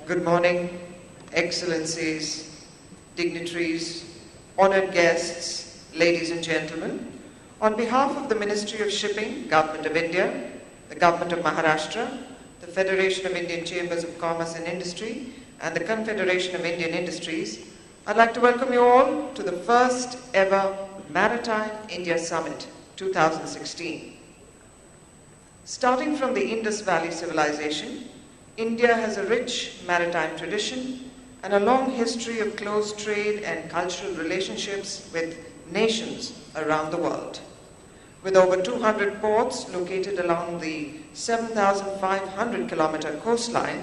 Good morning, Excellencies, dignitaries, honored guests, ladies and gentlemen. On behalf of the Ministry of Shipping, Government of India, the Government of Maharashtra, the Federation of Indian Chambers of Commerce and Industry, and the Confederation of Indian Industries, I'd like to welcome you all to the first ever Maritime India Summit 2016. Starting from the Indus Valley civilization, India has a rich maritime tradition and a long history of close trade and cultural relationships with nations around the world. With over 200 ports located along the 7,500-kilometer coastline,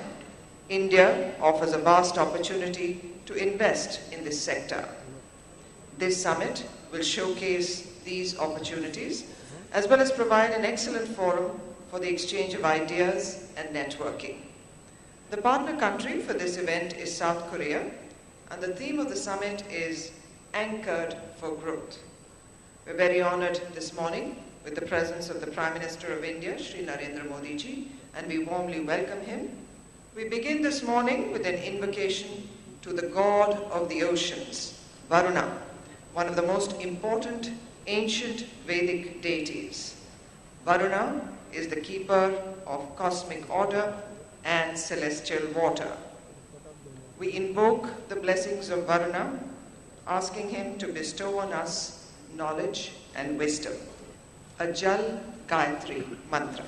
India offers a vast opportunity to invest in this sector. This summit will showcase these opportunities as well as provide an excellent forum for the exchange of ideas and networking. The partner country for this event is South Korea, and the theme of the summit is Anchored for Growth. We're very honored this morning with the presence of the Prime Minister of India, Shri Narendra Modi ji, and we warmly welcome him. We begin this morning with an invocation to the god of the oceans, Varuna, one of the most important ancient Vedic deities. Varuna is the keeper of cosmic order and celestial water. We invoke the blessings of Varuna, asking him to bestow on us knowledge and wisdom. A Jal Gayatri Mantra.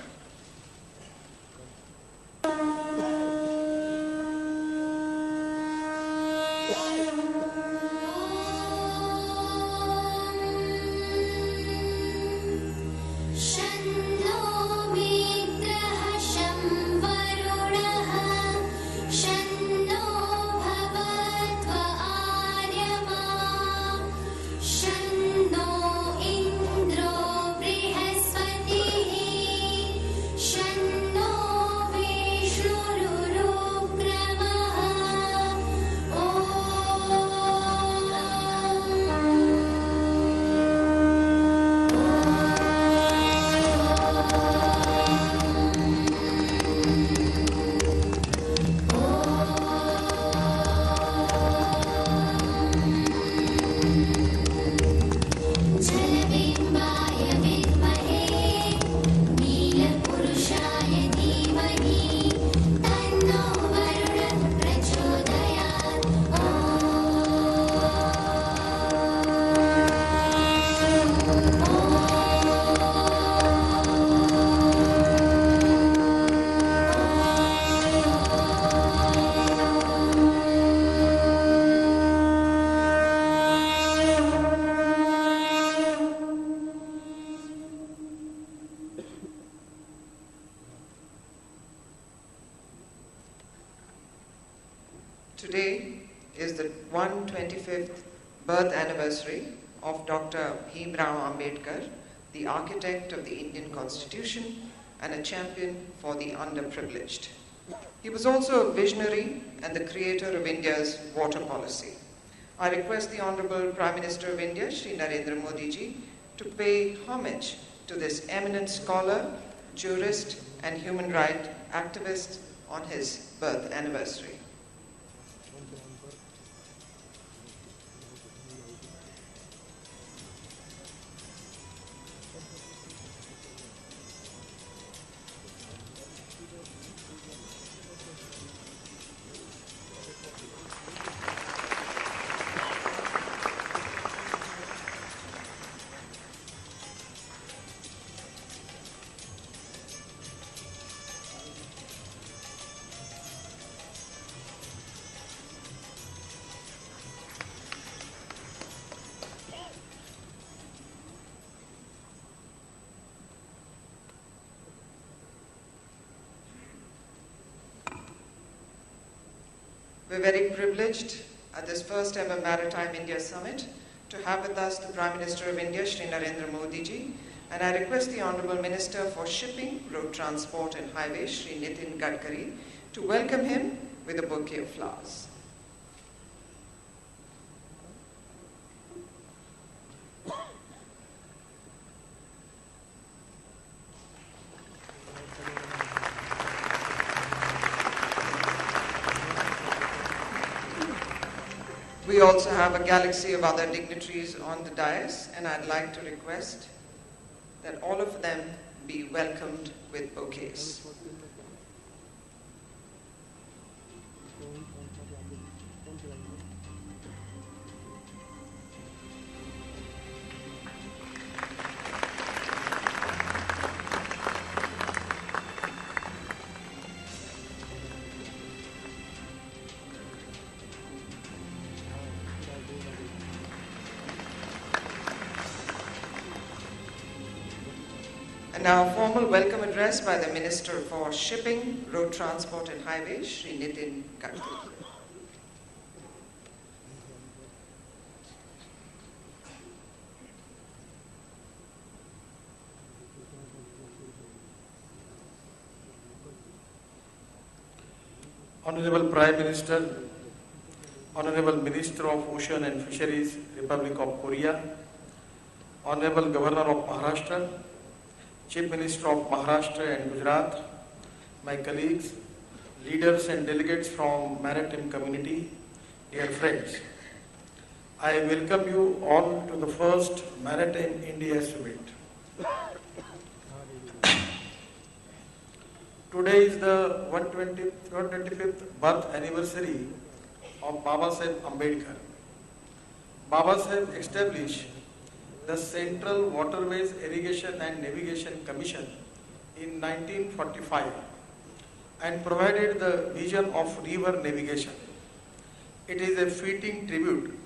Today is the 125th birth anniversary of Dr. Bhimrao Ambedkar, the architect of the Indian Constitution and a champion for the underprivileged. He was also a visionary and the creator of India's water policy. I request the Honorable Prime Minister of India, Shri Narendra Modi ji, to pay homage to this eminent scholar, jurist, and human rights activist on his birth anniversary. We're very privileged at this first ever Maritime India Summit to have with us the Prime Minister of India, Shri Narendra Modi ji, and I request the Honorable Minister for Shipping, Road Transport and Highways, Shri Nitin Gadkari, to welcome him with a bouquet of flowers. We also have a galaxy of other dignitaries on the dais, and I'd like to request that all of them be welcomed with bouquets. And now, formal welcome address by the Minister for Shipping, Road Transport and Highways, Shri Nitin Gadkari. Honorable Prime Minister, Honorable Minister of Ocean and Fisheries, Republic of Korea, Honorable Governor of Maharashtra, Chief Minister of Maharashtra and Gujarat, my colleagues, leaders and delegates from maritime community, dear friends, I welcome you all to the first Maritime India Summit. Today is the 125th birth anniversary of Baba Saheb Ambedkar. Baba Saheb established the Central Waterways Irrigation and Navigation Commission in 1945 and provided the vision of river navigation. It is a fitting tribute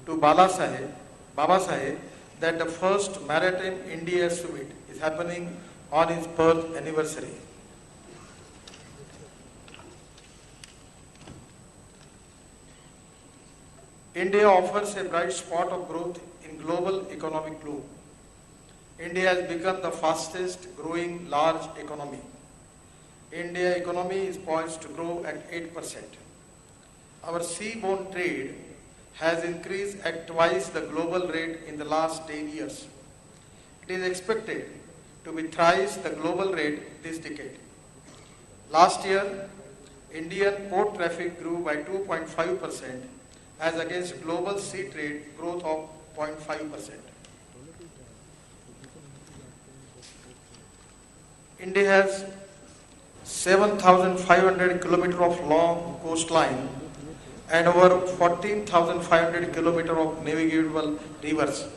to Baba Saheb that the first Maritime India Summit is happening on his birth anniversary. India offers a bright spot of growth in global economic globe. India has become the fastest growing large economy. India economy is poised to grow at 8%. Our seaborne trade has increased at twice the global rate in the last 10 years. It is expected to be thrice the global rate this decade. Last year, Indian port traffic grew by 2.5% as against global sea trade growth of 0.5%. India has 7,500 kilometers of long coastline and over 14,500 kilometers of navigable rivers.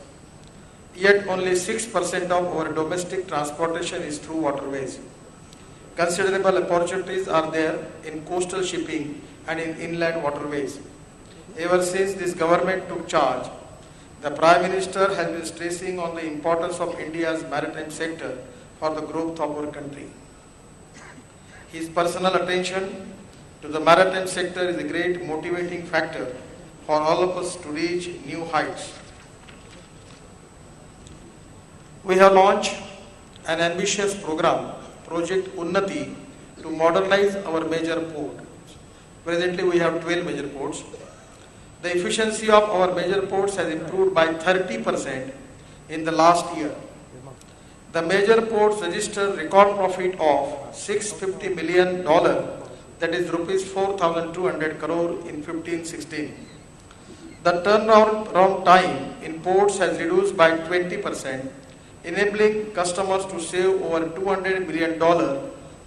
Yet only 6% of our domestic transportation is through waterways. Considerable opportunities are there in coastal shipping and in inland waterways. Ever since this government took charge, the Prime Minister has been stressing on the importance of India's maritime sector for the growth of our country. His personal attention to the maritime sector is a great motivating factor for all of us to reach new heights. We have launched an ambitious program, Project Unnati, to modernize our major ports. Presently, we have 12 major ports. The efficiency of our major ports has improved by 30% in the last year. The major ports registered record profit of $650 million, that is rupees 4,200 crore in 15-16. The turnaround time in ports has reduced by 20%, enabling customers to save over $200 million,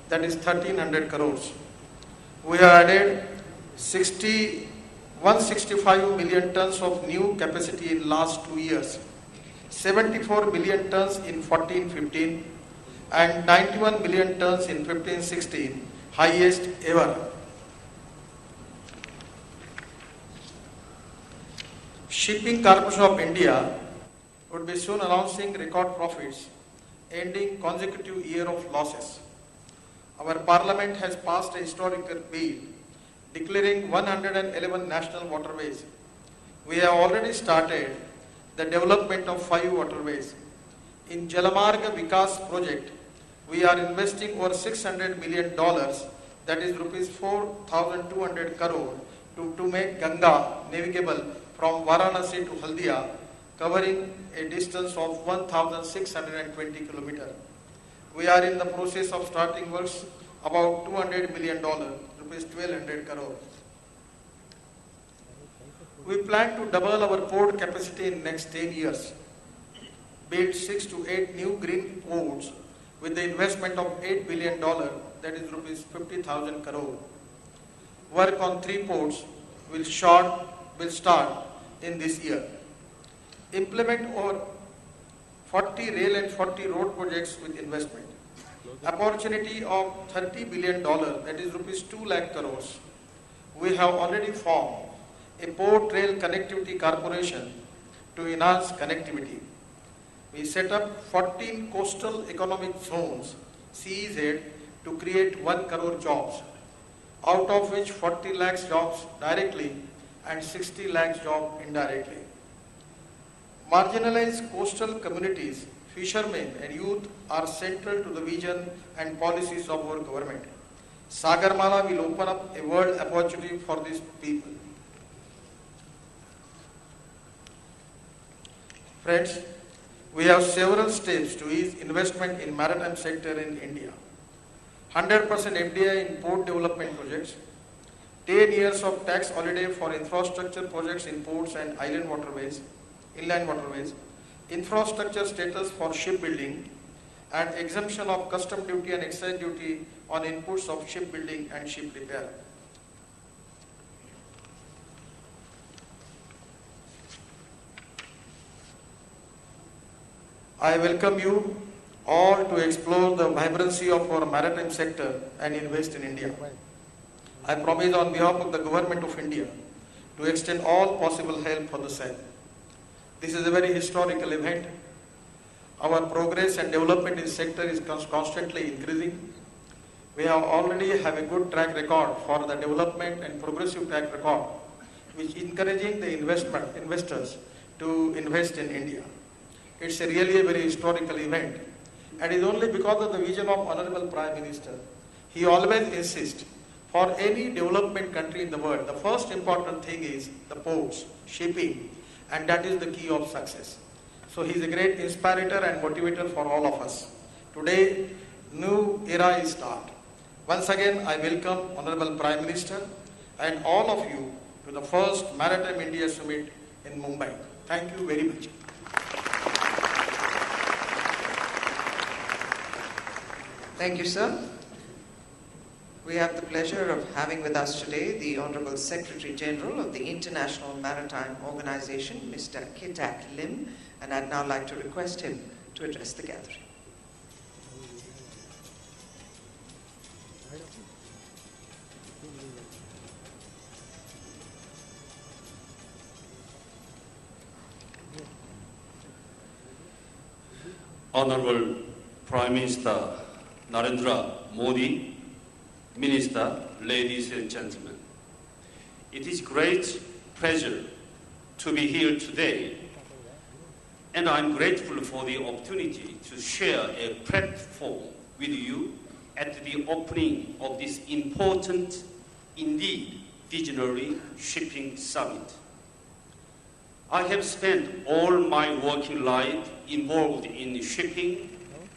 that is 1,300 crores. We have added 165 million tons of new capacity in last 2 years, 74 million tons in 14-15 and 91 million tons in 15-16, highest ever. Shipping Corporation of India would be soon announcing record profits, ending consecutive year of losses. Our Parliament has passed a historical bill declaring 111 national waterways. We have already started the development of 5 waterways. In Jalamarga Vikas project, we are investing over $600 million, that is rupees 4,200 crore, to make Ganga navigable from Varanasi to Haldia, covering a distance of 1,620 kilometers. We are in the process of starting works about $200 million, rupees 1,200 crore. We plan to double our port capacity in next 10 years, build 6 to 8 new green ports with the investment of $8 billion, that is rupees 50,000 crore. Work on 3 ports will start in this year. Implement over 40 rail and 40 road projects with investment. Opportunity of $30 billion, that is rupees 2 lakh crores. We have already formed a port rail connectivity corporation to enhance connectivity. We set up 14 coastal economic zones, CEZ, to create 1 crore jobs, out of which 40 lakhs jobs directly and 60 lakhs jobs indirectly. Marginalized coastal communities, fishermen and youth are central to the vision and policies of our government. Sagarmala will open up a world opportunity for these people. Friends, we have several steps to ease investment in maritime sector in India. 100% FDI in port development projects, 10 years of tax holiday for infrastructure projects in ports and inland waterways, infrastructure status for shipbuilding, and exemption of custom duty and excise duty on inputs of shipbuilding and ship repair. I welcome you all to explore the vibrancy of our maritime sector and invest in India. I promise on behalf of the Government of India to extend all possible help for the same. This is a very historical event. Our progress and development in the sector is constantly increasing. We already have a good track record for the development and progressive track record, which is encouraging the investors to invest in India. It's really a very historical event, and it's only because of the vision of Honorable Prime Minister. He always insists for any development country in the world, the first important thing is the ports, shipping, and that is the key of success. So he is a great inspirator and motivator for all of us. Today, new era is start. Once again, I welcome Honorable Prime Minister and all of you to the first Maritime India Summit in Mumbai. Thank you very much. Thank you, sir. We have the pleasure of having with us today the Honorable Secretary General of the International Maritime Organization, Mr. Kitak Lim, and I'd now like to request him to address the gathering. Honorable Prime Minister Narendra Modi, Minister, ladies and gentlemen, it is great pleasure to be here today, and I'm grateful for the opportunity to share a platform with you at the opening of this important, indeed visionary shipping summit. I have spent all my working life involved in shipping,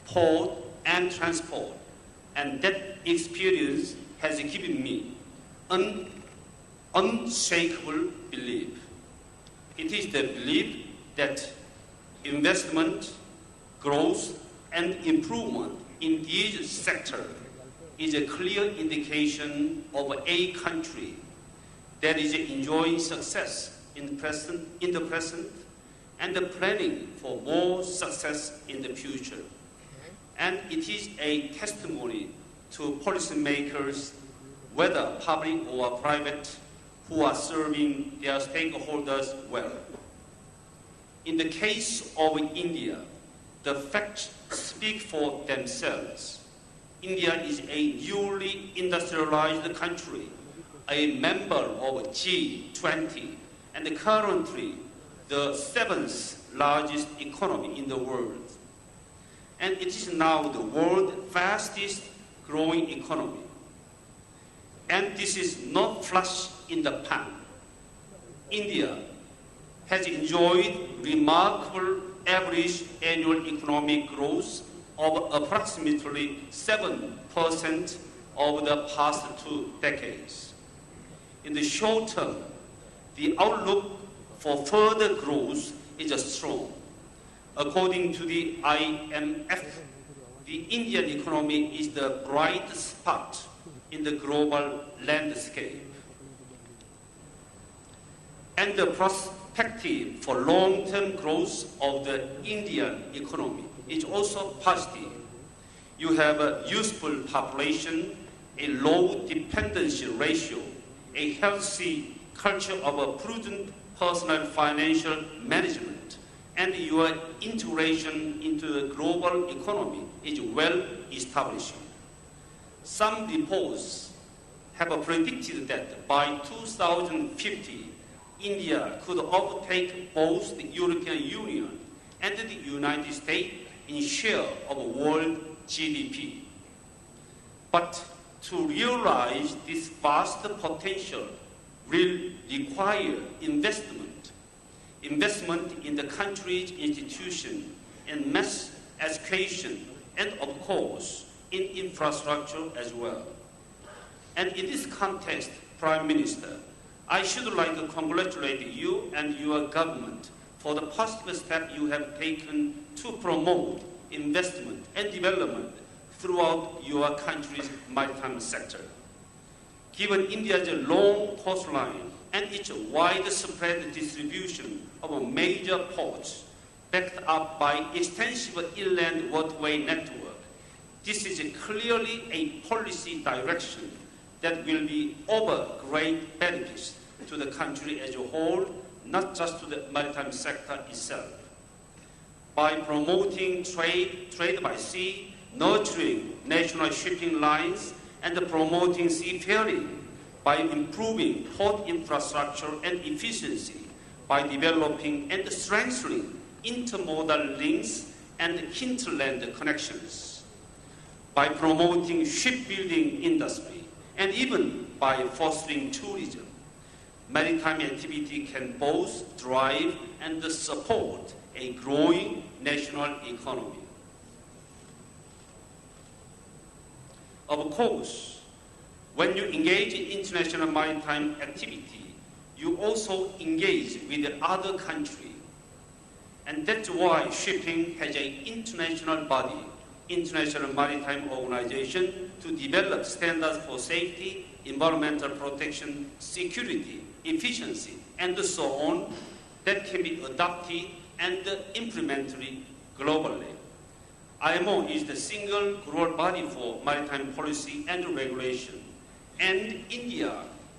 port, and transport, and that experience has given me an unshakable belief. It is the belief that investment, growth, and improvement in this sector is a clear indication of a country that is enjoying success in the present and the planning for more success in the future. And it is a testimony to policymakers, whether public or private, who are serving their stakeholders well. In the case of India, the facts speak for themselves. India is a newly industrialized country, a member of G20, and currently the 7th largest economy in the world. And it is now the world's fastest growing economy. And this is not flash in the pan. India has enjoyed remarkable average annual economic growth of approximately 7% over the past 2 decades. In the short term, the outlook for further growth is strong. According to the IMF, the Indian economy is the bright spot in the global landscape. And the perspective for long-term growth of the Indian economy is also positive. You have a useful population, a low dependency ratio, a healthy culture of a prudent personal financial management, and your integration into the global economy is well established. Some reports have predicted that by 2050, India could overtake both the European Union and the United States in share of world GDP. But to realize this vast potential will require investment in the country's institutions, in mass education, and of course, in infrastructure as well. And in this context, Prime Minister, I should like to congratulate you and your government for the positive step you have taken to promote investment and development throughout your country's maritime sector. Given India's long coastline and its widespread distribution of major ports, backed up by extensive inland waterway network, this is clearly a policy direction that will be of great benefits to the country as a whole, not just to the maritime sector itself. By promoting trade by sea, nurturing national shipping lines, and promoting seafaring, by improving port infrastructure and efficiency, by developing and strengthening intermodal links and hinterland connections, by promoting shipbuilding industry, and even by fostering tourism, maritime activity can both drive and support a growing national economy. Of course, when you engage in international maritime activity, you also engage with the other country. And that's why shipping has an international body, International Maritime Organization, to develop standards for safety, environmental protection, security, efficiency, and so on, that can be adopted and implemented globally. IMO is the single global body for maritime policy and regulation, and India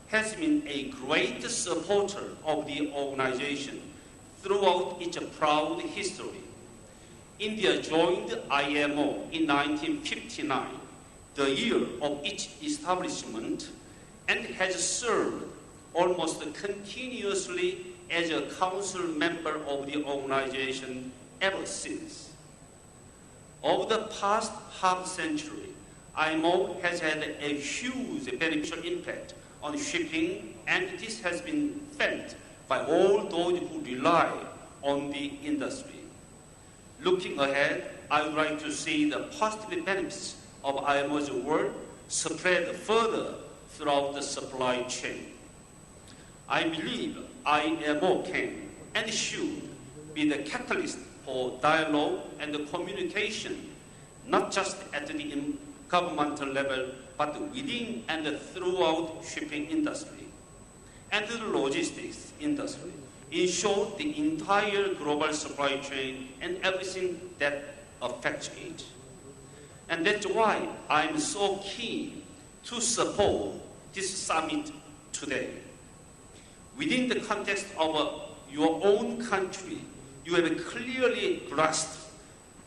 has been a great supporter of the organization throughout its proud history. India joined IMO in 1959, the year of its establishment, and has served almost continuously as a council member of the organization ever since. Over the past half century, IMO has had a huge beneficial impact on shipping, and this has been felt by all those who rely on the industry. Looking ahead, I would like to see the positive benefits of IMO's work spread further throughout the supply chain. I believe IMO can and should be the catalyst for dialogue and communication, not just at the governmental level, but within and throughout shipping industry and the logistics industry. In short, the entire global supply chain and everything that affects it. And that's why I'm so keen to support this summit today. Within the context of your own country, you have clearly grasped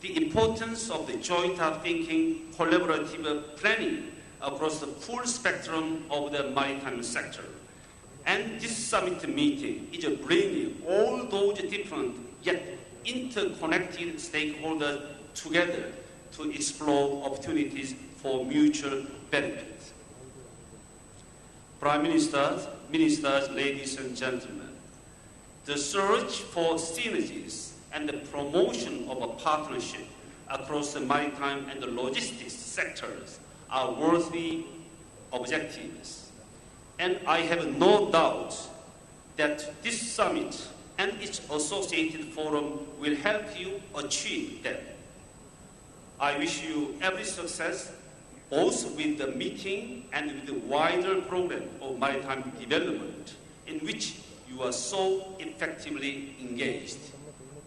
the importance of the joint thinking, collaborative planning across the full spectrum of the maritime sector. And this summit meeting is bringing all those different yet interconnected stakeholders together to explore opportunities for mutual benefit. Prime Ministers, Ministers, ladies and gentlemen, the search for synergies and the promotion of a partnership across the maritime and the logistics sectors are worthy objectives. And I have no doubt that this summit and its associated forum will help you achieve them. I wish you every success, both with the meeting and with the wider program of maritime development, in which you are so effectively engaged.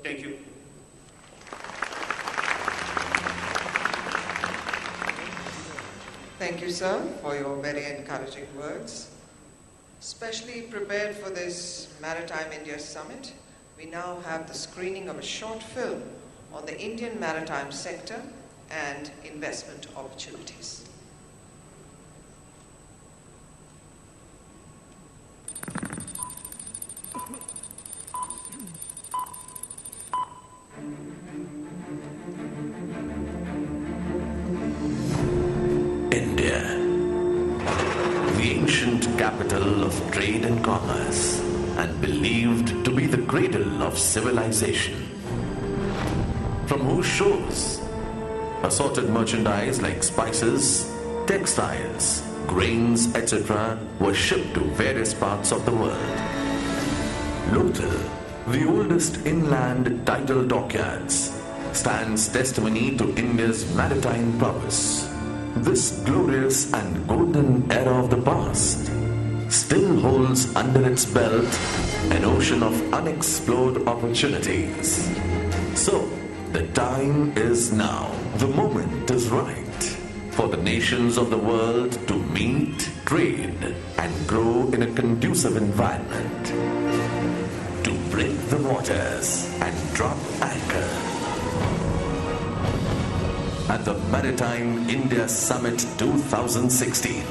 Thank you. Thank you, sir, for your very encouraging words. Specially prepared for this Maritime India Summit, we now have the screening of a short film on the Indian maritime sector and investment opportunities. India, the ancient capital of trade and commerce, and believed to be the cradle of civilization, from whose shores assorted merchandise like spices, textiles, grains, etc. were shipped to various parts of the world. Lothal, the oldest inland tidal dockyards, stands testimony to India's maritime prowess. This glorious and golden era of the past still holds under its belt an ocean of unexplored opportunities. So, the time is now. The moment is right for the nations of the world to meet, trade, and grow in a conducive environment. To break the waters and drop anchor at the Maritime India Summit 2016,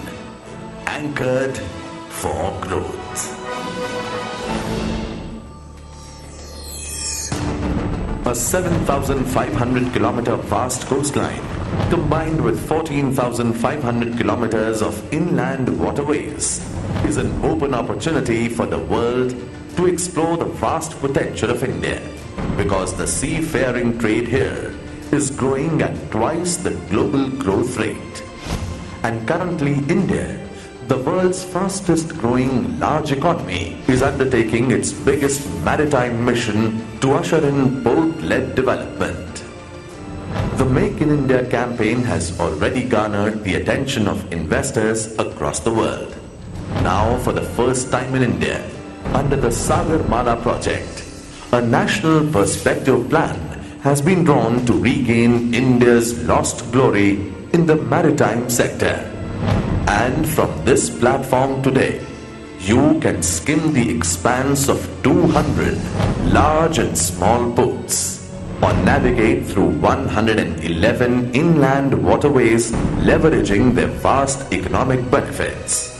anchored for growth. A 7,500 kilometer vast coastline combined with 14,500 kilometers of inland waterways is an open opportunity for the world to explore the vast potential of India, because the seafaring trade here is growing at twice the global growth rate. And currently India, the world's fastest growing large economy, is undertaking its biggest maritime mission to usher in port-led development. The Make in India campaign has already garnered the attention of investors across the world. Now, for the first time in India, under the Sagarmala project, a national perspective plan has been drawn to regain India's lost glory in the maritime sector. And from this platform today, you can skim the expanse of 200 large and small ports, or navigate through 111 inland waterways leveraging their vast economic benefits,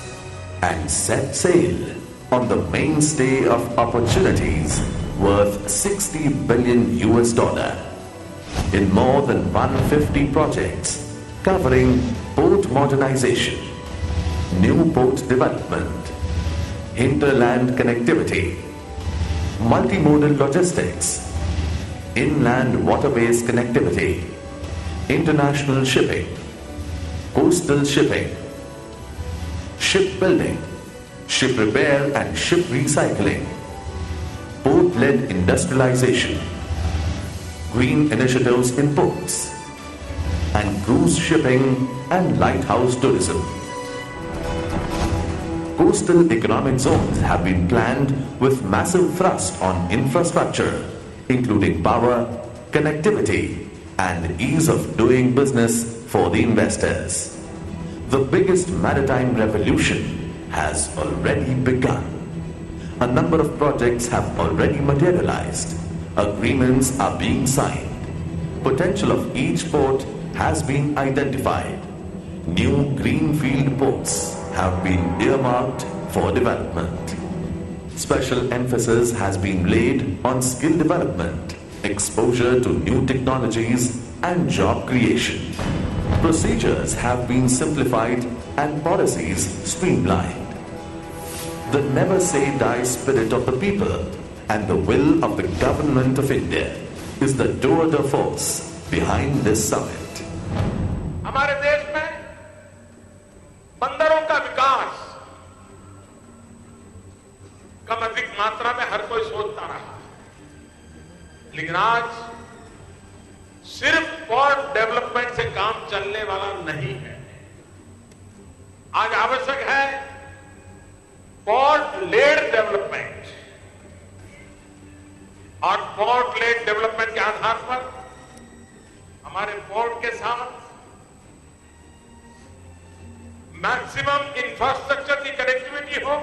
and set sail on the mainstay of opportunities worth 60 billion US dollar in more than 150 projects covering port modernization, new port development, hinterland connectivity, multimodal logistics, inland waterways connectivity, international shipping, coastal shipping, shipbuilding, ship repair and ship recycling, port-led industrialization, green initiatives in ports, and cruise shipping and lighthouse tourism. Coastal economic zones have been planned with massive thrust on infrastructure, including power, connectivity, and ease of doing business for the investors. The biggest maritime revolution has already begun. A number of projects have already materialized. Agreements are being signed. Potential of each port has been identified. New greenfield ports have been earmarked for development. Special emphasis has been laid on skill development, exposure to new technologies, and job creation. Procedures have been simplified and policies streamlined. The never say die spirit of the people and the will of the government of India is the tour de force behind this summit. हमारे देश में बंदरों का विकास कम अधिक मात्रा में हर कोई सोचता रहा, लेकिन आज सिर्फ पोर्ट डेवलपमेंट से काम चलने वाला नहीं है। आज आवश्यक है पोर्ट लेड डेवलपमेंट, और पोर्ट लेड डेवलपमेंट के आधार पर हमारे पोर्ट के साथ मैक्सिमम इंफ्रास्ट्रक्चर की कनेक्टिविटी हो,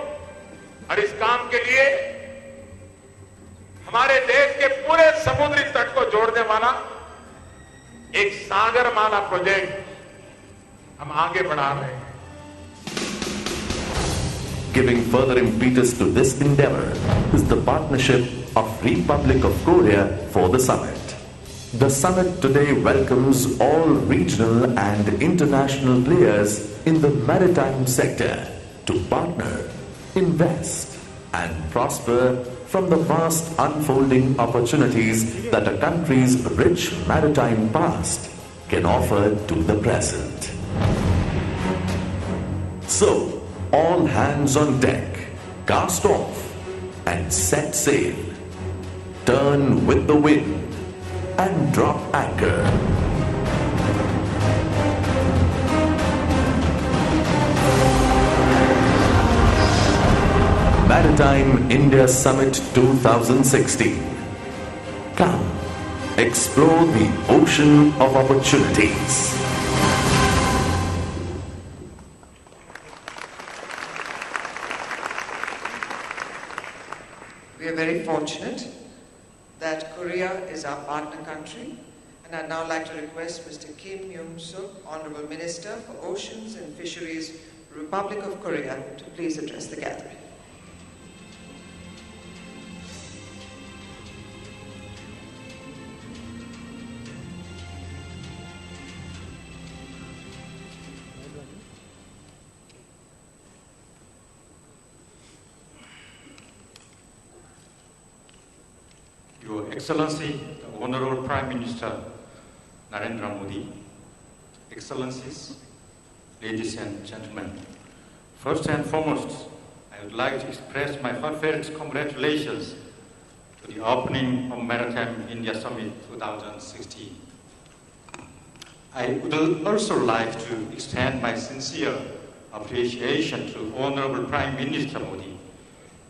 और इस काम के लिए हमारे देश के पूरे समुद्री तट को जोड़ने वाला एक सागरमाला प्रोजेक्ट हम आगे बढ़ा रहे हैं। Giving further impetus to this endeavor is the partnership of Republic of Korea for the summit. The summit today welcomes all regional and international players in the maritime sector to partner, invest, and prosper from the vast unfolding opportunities that a country's rich maritime past can offer to the present. So, all hands on deck, cast off and set sail. Turn with the wind and drop anchor. Maritime India Summit 2016. Come, explore the ocean of opportunities. We are very fortunate that Korea is our partner country, and I'd now like to request Mr. Kim Young-suk, Honorable Minister for Oceans and Fisheries, Republic of Korea, to please address the gathering. Your Excellency, the Honorable Prime Minister Narendra Modi, Excellencies, ladies and gentlemen, first and foremost, I would like to express my heartfelt congratulations to the opening of Maritime India Summit 2016. I would also like to extend my sincere appreciation to Honorable Prime Minister Modi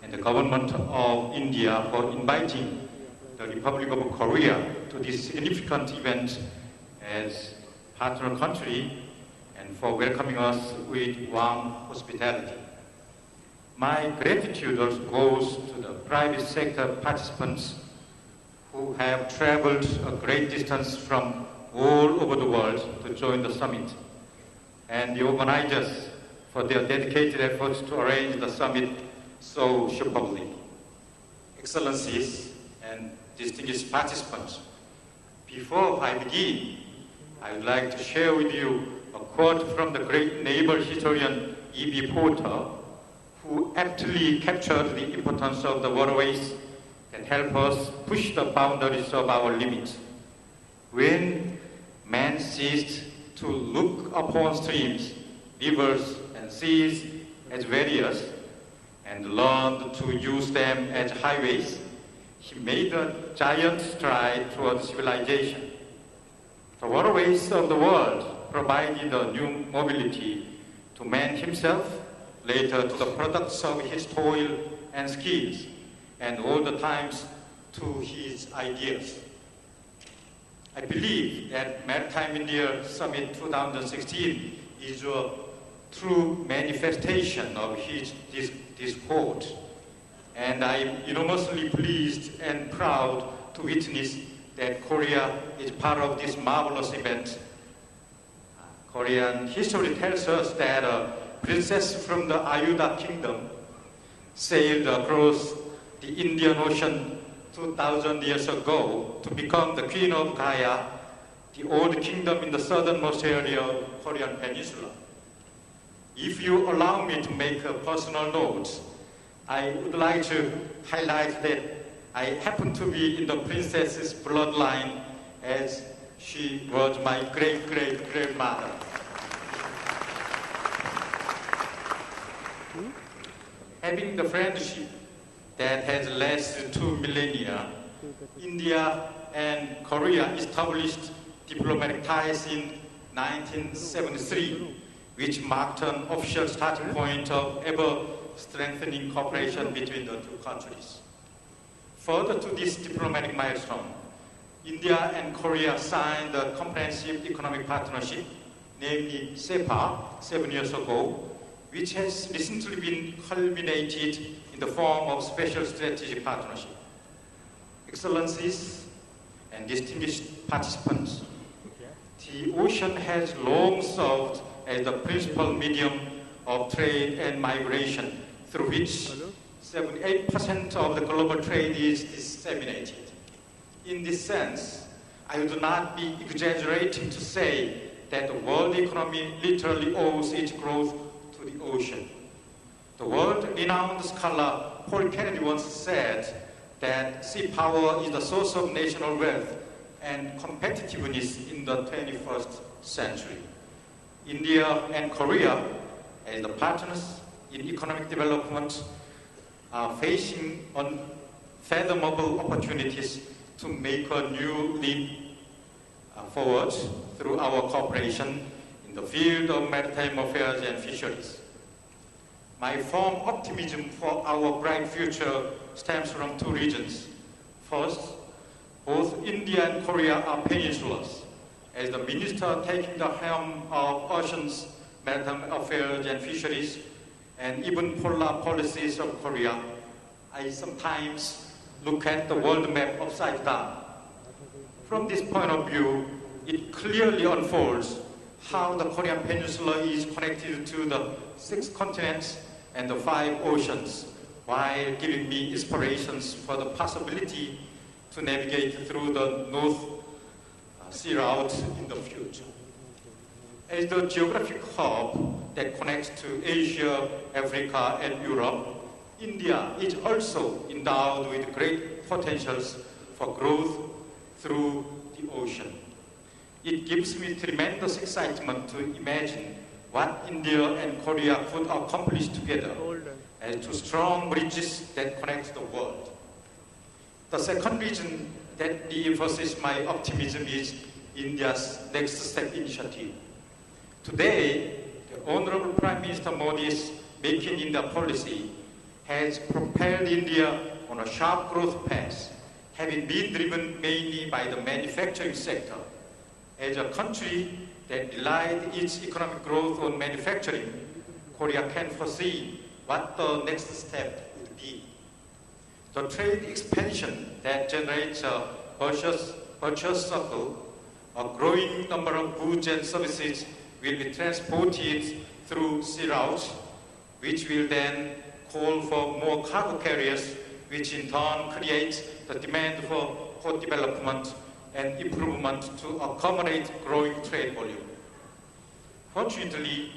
and the Government of India for inviting the Republic of Korea to this significant event as partner country and for welcoming us with warm hospitality. My gratitude also goes to the private sector participants who have traveled a great distance from all over the world to join the summit, and the organizers for their dedicated efforts to arrange the summit so superbly. Excellencies and distinguished participants, before I begin, I would like to share with you a quote from the great naval historian E.B. Porter, who aptly captured the importance of the waterways that help us push the boundaries of our limits. When man ceased to look upon streams, rivers, and seas as various and learned to use them as highways, he made a giant stride towards civilization. The waterways of the world provided a new mobility to man himself, later to the products of his toil and skills, and all the times to his ideas. I believe that Maritime India Summit 2016 is a true manifestation of this quote. And I am enormously pleased and proud to witness that Korea is part of this marvelous event. Korean history tells us that a princess from the Ayuda kingdom sailed across the Indian Ocean 2,000 years ago to become the queen of Gaya, the old kingdom in the southernmost area of Korean peninsula. If you allow me to make a personal note, I would like to highlight that I happen to be in the princess's bloodline, as she was my great-great-grandmother. Having the friendship that has lasted 2 millennia, India and Korea established diplomatic ties in 1973, which marked an official starting point of ever-strengthening cooperation between the two countries. Further to this diplomatic milestone, India and Korea signed a comprehensive economic partnership, namely SEPA, 7 years ago, which has recently been culminated in the form of special strategic partnership. Excellencies and distinguished participants, the ocean has long served as the principal medium of trade and migration, through which 78% of the global trade is disseminated. In this sense, I would not be exaggerating to say that the world economy literally owes its growth to the ocean. The world-renowned scholar Paul Kennedy once said that sea power is the source of national wealth and competitiveness in the 21st century. India and Korea, as the partners in economic development, are facing unfathomable opportunities to make a new leap forward through our cooperation in the field of maritime affairs and fisheries. My firm optimism for our bright future stems from two reasons. First, both India and Korea are peninsulas. As the minister taking the helm of oceans, maritime affairs and fisheries, and even polar policies of Korea, I sometimes look at the world map upside down. From this point of view, it clearly unfolds how the Korean Peninsula is connected to the 6 continents and the 5 oceans, while giving me inspirations for the possibility to navigate through the North Sea route in the future. As the geographic hub that connects to Asia, Africa, and Europe, India is also endowed with great potentials for growth through the ocean. It gives me tremendous excitement to imagine what India and Korea could accomplish together as two strong bridges that connect the world. The second reason that reinforces my optimism is India's Next Step initiative. Today, the Honorable Prime Minister Modi's Make in India policy has propelled India on a sharp growth path, having been driven mainly by the manufacturing sector. As a country that relied its economic growth on manufacturing, Korea can foresee what the next step would be. The trade expansion that generates a virtuous circle, a growing number of goods and services will be transported through sea routes, which will then call for more cargo carriers, which in turn creates the demand for port development and improvement to accommodate growing trade volume. Fortunately,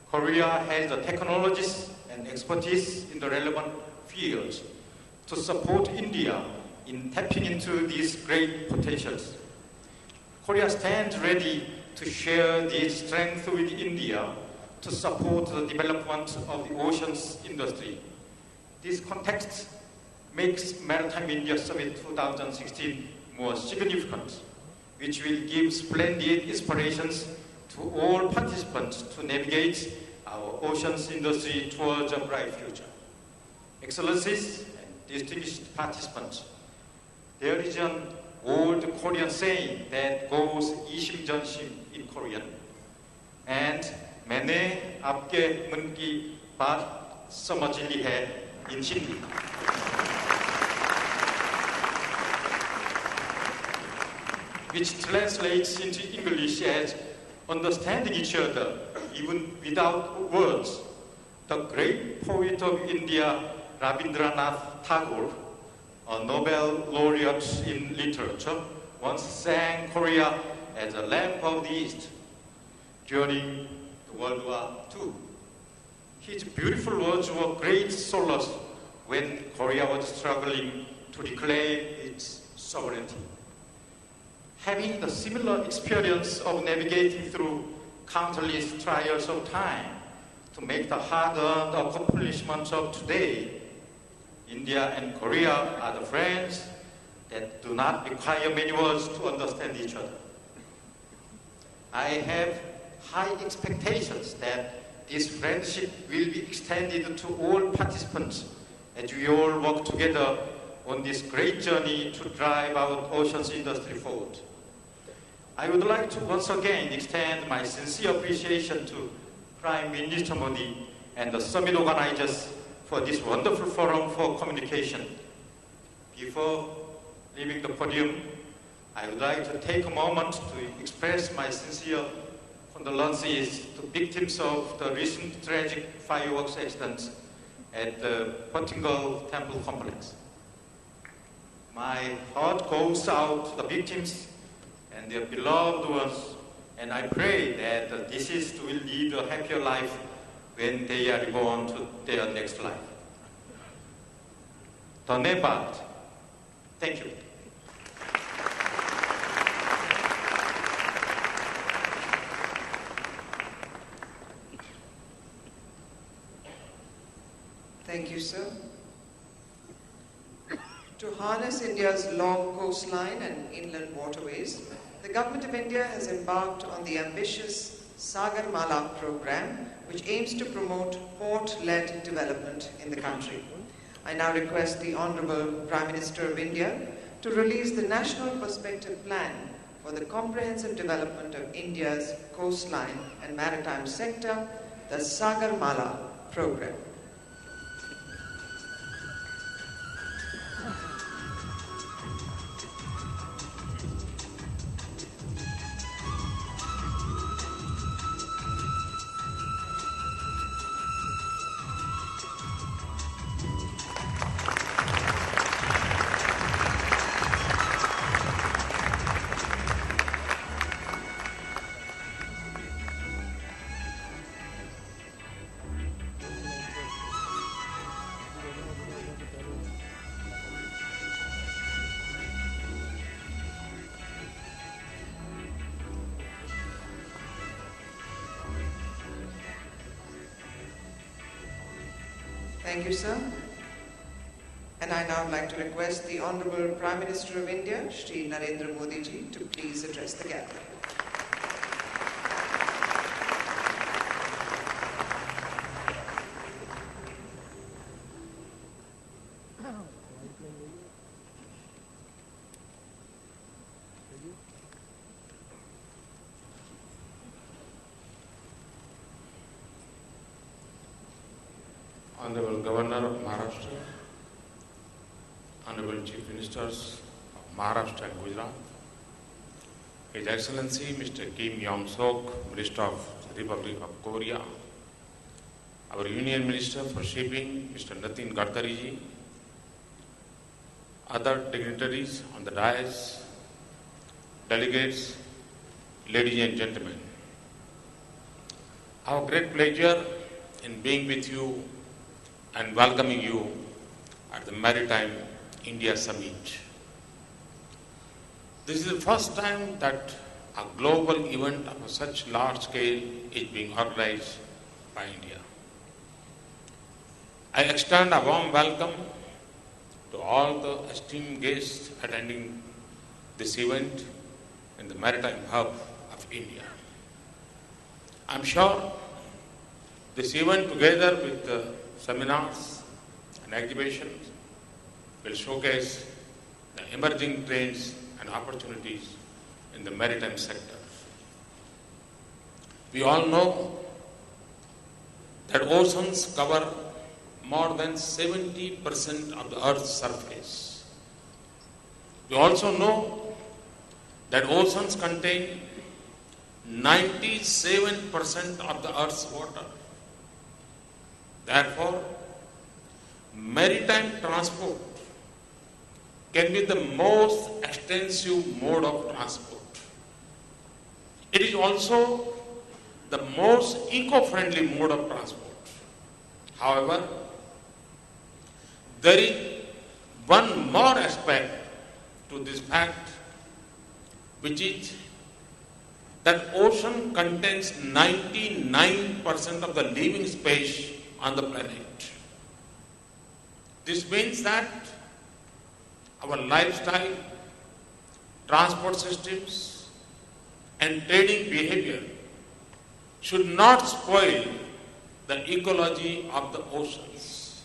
Korea has the technologies and expertise in the relevant fields to support India in tapping into these great potentials. Korea stands ready to share this strength with India to support the development of the oceans industry. This context makes Maritime India Summit 2016 more significant, which will give splendid inspirations to all participants to navigate our oceans industry towards a bright future. Excellencies and distinguished participants, there is an old Korean saying that goes 이심전심 in Korean, and मैंने आपके मन की बात समझ ली है in Hindi. Which translates into English as understanding each other even without words. The great poet of India, Rabindranath Tagore, a Nobel laureate in literature, once sang Korea as a lamp of the East during World War II. His beautiful words were great solace when Korea was struggling to reclaim its sovereignty. Having the similar experience of navigating through countless trials of time to make the hard-earned accomplishments of today, India and Korea are the friends that do not require many words to understand each other. I have high expectations that this friendship will be extended to all participants as we all work together on this great journey to drive our oceans industry forward. I would like to once again extend my sincere appreciation to Prime Minister Modi and the summit organizers for this wonderful forum for communication. Before leaving the podium, I would like to take a moment to express my sincere condolences to victims of the recent tragic fireworks accidents at the Pottingal Temple complex. My heart goes out to the victims and their beloved ones, and I pray that the deceased will lead a happier life when they are reborn to their next life. Dhanyavad. Thank you. Thank you, sir. To harness India's long coastline and inland waterways, the Government of India has embarked on the ambitious Sagarmala program, which aims to promote port-led development in the country. I now request the Honorable Prime Minister of India to release the National Perspective Plan for the comprehensive development of India's coastline and maritime sector, the Sagarmala program. Thank you, sir. And I now like to request the Honorable Prime Minister of India, Shri Narendra Modi ji, to please address the gathering. Honorable Governor of Maharashtra, Honorable Chief Ministers of Maharashtra and Gujarat, His Excellency Mr. Kim Yong-sok, Minister of the Republic of Korea, our Union Minister for Shipping, Mr. Nitin Gadkari ji, other dignitaries on the dais, delegates, ladies and gentlemen. Our great pleasure in being with you and welcoming you at the Maritime India Summit. This is the first time that a global event of such large scale is being organized by India. I extend a warm welcome to all the esteemed guests attending this event in the Maritime Hub of India. I'm sure this event, together with the seminars and exhibitions, will showcase the emerging trends and opportunities in the maritime sector. We all know that oceans cover more than 70% of the Earth's surface. We also know that oceans contain 97% of the Earth's water. Therefore, maritime transport can be the most extensive mode of transport. It is also the most eco-friendly mode of transport. However, there is one more aspect to this fact, which is that ocean contains 99% of the living space on the planet. This means that our lifestyle, transport systems, and trading behavior should not spoil the ecology of the oceans.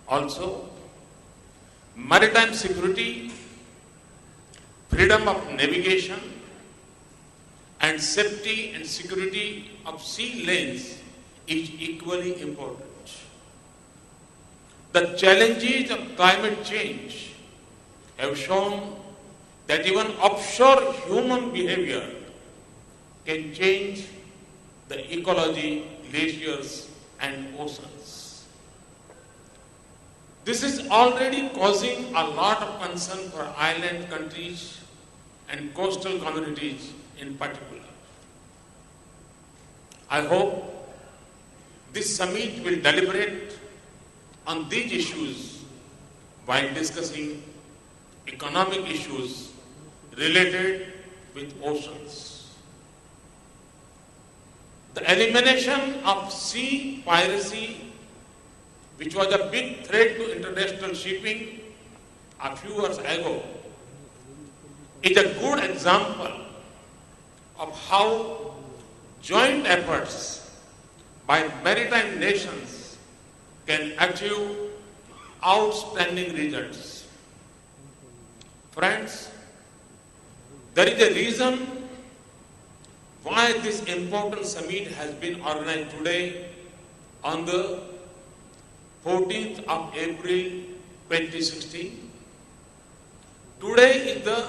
Also, maritime security, freedom of navigation, and safety and security of sea lanes is equally important. The challenges of climate change have shown that even offshore human behavior can change the ecology, glaciers, and oceans. This is already causing a lot of concern for island countries and coastal communities in particular. I hope this summit will deliberate on these issues while discussing economic issues related with oceans. The elimination of sea piracy, which was a big threat to international shipping a few years ago, is a good example of how joint efforts by maritime nations can achieve outstanding results. Friends, there is a reason why this important summit has been organized today on the 14th of April 2016. Today is the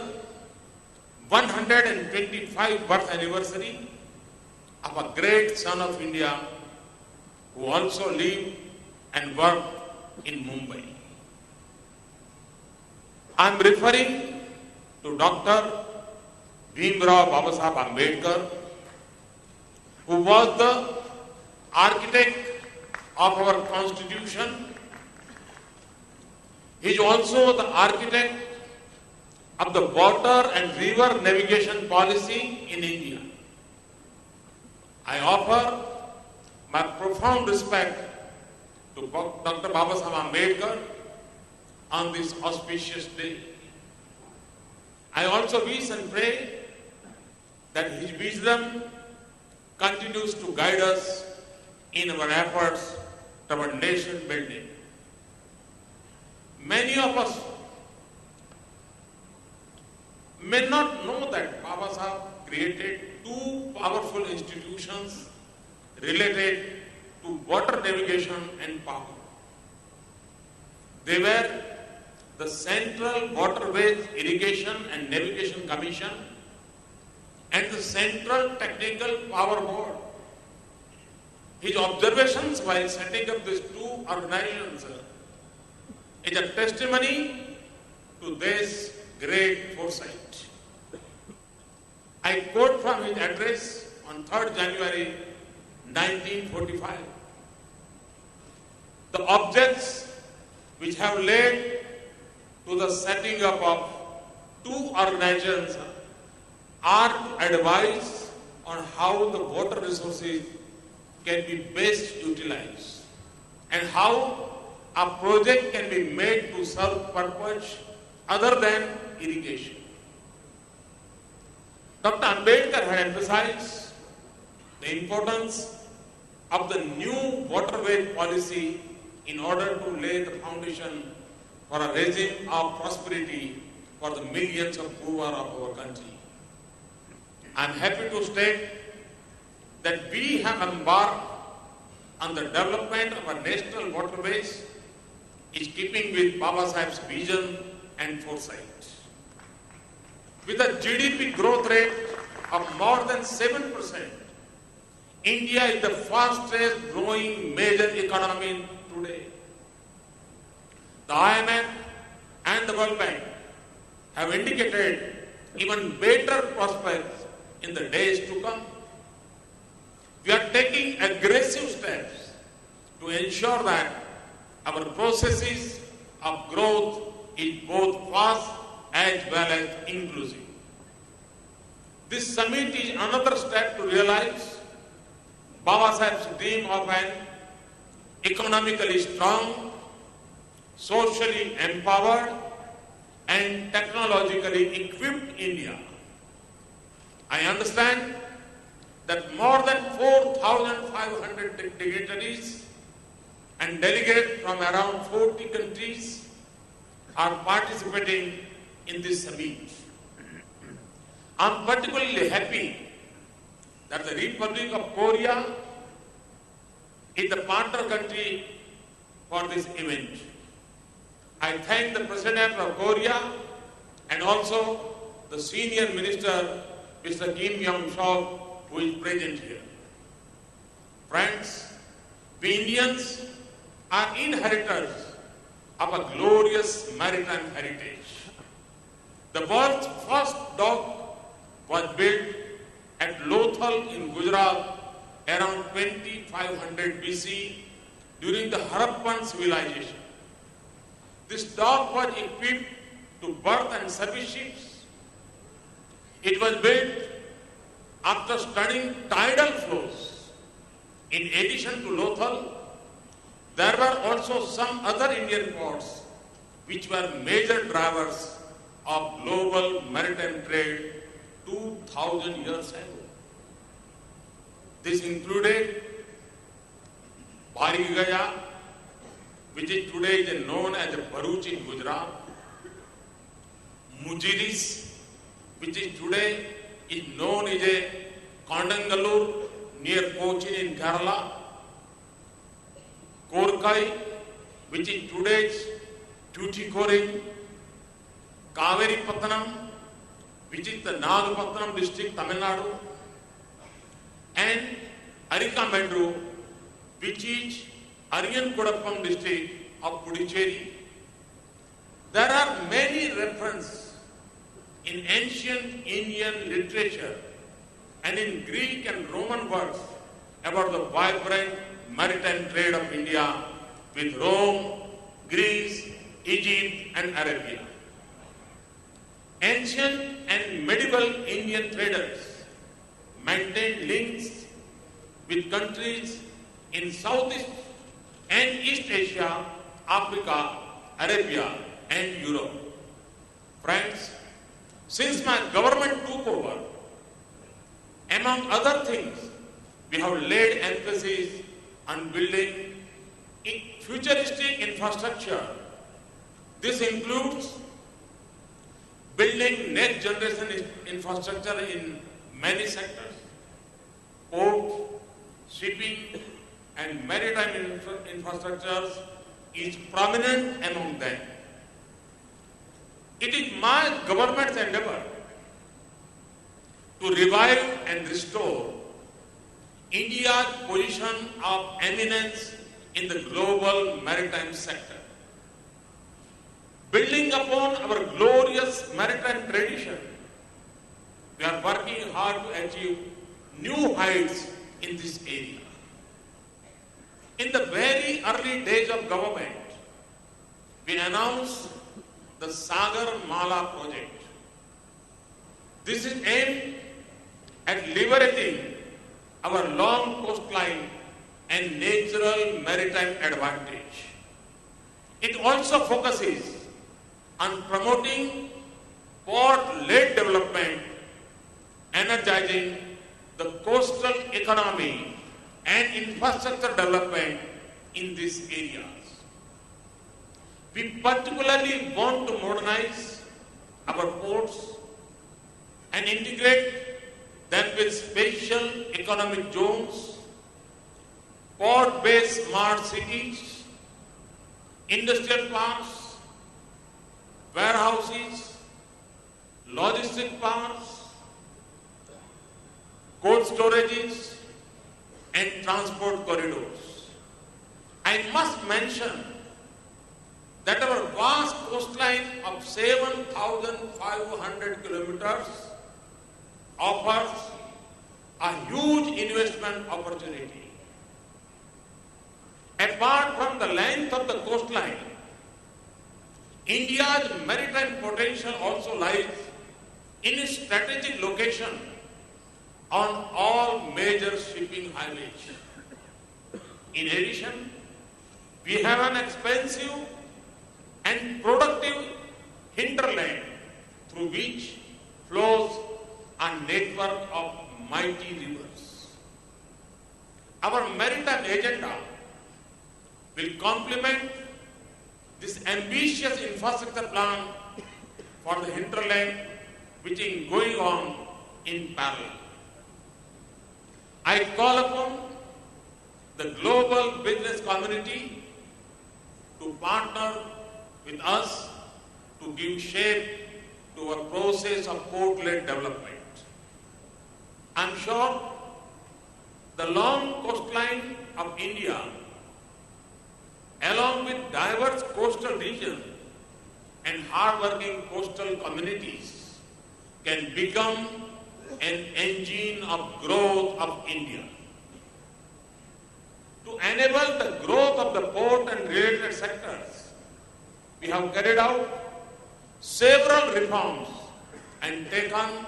125th birth anniversary of a great son of India who also lived and worked in Mumbai. I am referring to Dr. Bhimrao Babasaheb Ambedkar, who was the architect of our constitution. He is also the architect of the water and river navigation policy in India. I offer my profound respect to Dr. Babasaheb Ambedkar on this auspicious day. I also wish and pray that his wisdom continues to guide us in our efforts toward nation building. Many of us may not know that Babasaheb created two powerful institutions related to water navigation and power. They were the Central Waterways Irrigation and Navigation Commission and the Central Technical Power Board. His observations while setting up these two organizations is a testimony to this great foresight. I quote from his address on 3rd January 1945. The objects which have led to the setting up of two organizations are to advise on how the water resources can be best utilized and how a project can be made to serve purpose other than irrigation. Dr. Ambedkar had emphasized the importance of the new waterway policy in order to lay the foundation for a regime of prosperity for the millions of poor of our country. I am happy to state that we have embarked on the development of our national waterways is keeping with Babasaheb's vision and foresight. With a GDP growth rate of more than 7%, India is the fastest growing major economy today. The IMF and the World Bank have indicated even better prospects in the days to come. We are taking aggressive steps to ensure that our processes of growth is both fast as well as inclusive. This summit is another step to realize Babasaheb's dream of an economically strong socially empowered and technologically equipped India. I understand that more than 4,500 dignitaries and delegates from around 40 countries are participating in this summit. I am particularly happy that the Republic of Korea is the partner country for this event. I thank the President of Korea and also the Senior Minister, Mr. Kim Yong-seok, who is present here. Friends, we Indians are inheritors of a glorious maritime heritage. The world's first dock was built at Lothal in Gujarat around 2500 BC during the Harappan civilization. This dock was equipped to berth and service ships. It was built after studying tidal flows. In addition to Lothal, there were also some other Indian ports which were major drivers of global maritime trade 2000 years ago. This included Goregaon, which is today known as Bharuch in Gujarat, Mujiris, which is today known as Kondangalur near Cochin in Kerala, Korkai, which is today's Tuticorin, Kaveripattanam, which is the Nagapattanam district, Tamil Nadu, and Arikamedu, which is Ariyankudappam district of Puducherry. There are many references in ancient Indian literature and in Greek and Roman works about the vibrant maritime trade of India with Rome, Greece, Egypt and Arabia. Ancient and medieval Indian traders maintained links with countries in Southeast and East Asia, Africa, Arabia and Europe. Friends, since my government took over, among other things, we have laid emphasis on building futuristic infrastructure. This includes building next generation infrastructure in many sectors, ports, shipping and maritime infrastructures is prominent among them. It is my government's endeavor to revive and restore India's position of eminence in the global maritime sector. Building upon our glorious maritime tradition, we are working hard to achieve new heights in this area. In the very early days of government, we announced the Sagar Mala project. This is aimed at liberating our long coastline and natural maritime advantage. It also focuses on promoting port-led development, energizing the coastal economy and infrastructure development in these areas. We particularly want to modernize our ports and integrate them with special economic zones, port-based smart cities, industrial parks, warehouses, logistic parks, cold storages, and transport corridors. I must mention that our vast coastline of 7,500 kilometers offers a huge investment opportunity. Apart from the length of the coastline, India's maritime potential also lies in its strategic location on all major shipping highways. In addition, we have an expansive and productive hinterland through which flows a network of mighty rivers. Our maritime agenda will complement this ambitious infrastructure plan for the hinterland which is going on in parallel. I call upon the global business community to partner with us to give shape to our process of port-led development. I am sure the long coastline of India, along with diverse coastal regions and hard-working coastal communities, can become an engine of growth of India. To enable the growth of the port and related sectors, we have carried out several reforms and taken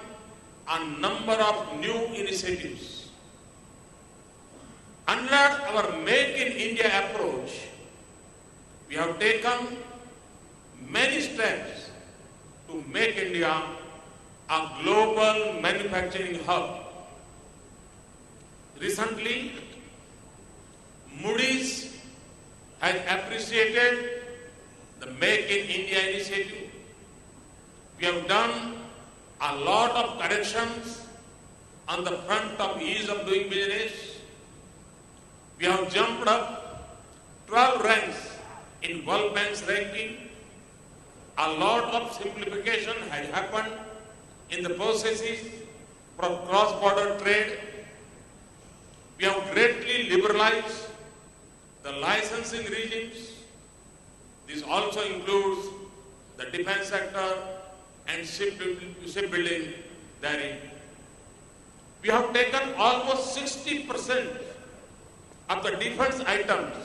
a number of new initiatives. Under our Make in India approach, we have taken many steps to make India a global manufacturing hub. Recently, Moody's has appreciated the Make in India initiative. We have done a lot of corrections on the front of ease of doing business. We have jumped up 12 ranks in World Bank's ranking. A lot of simplification has happened in the processes for cross-border trade. We have greatly liberalized the licensing regimes. This also includes the defense sector and shipbuilding therein. We have taken almost 60% of the defense items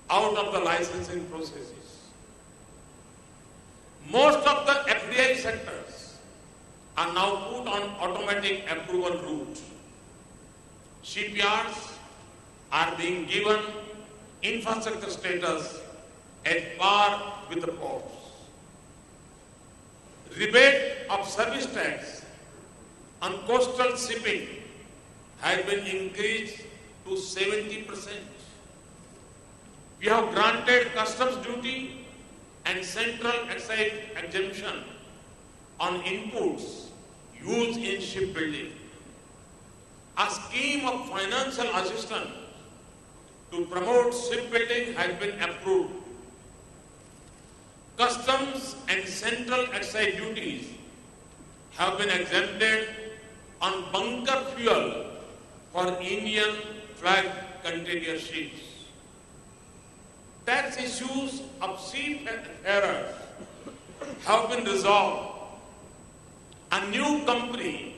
out of the licensing processes. Most of the FDI sectors are now put on automatic approval route. Shipyards are being given infrastructure status at par with the ports. Rebate of service tax on coastal shipping has been increased to 70%. We have granted customs duty and central excise exemption on inputs used in shipbuilding. A scheme of financial assistance to promote shipbuilding has been approved. Customs and central excise duties have been exempted on bunker fuel for Indian flag container ships. Tax issues of seafarers have been resolved. A new company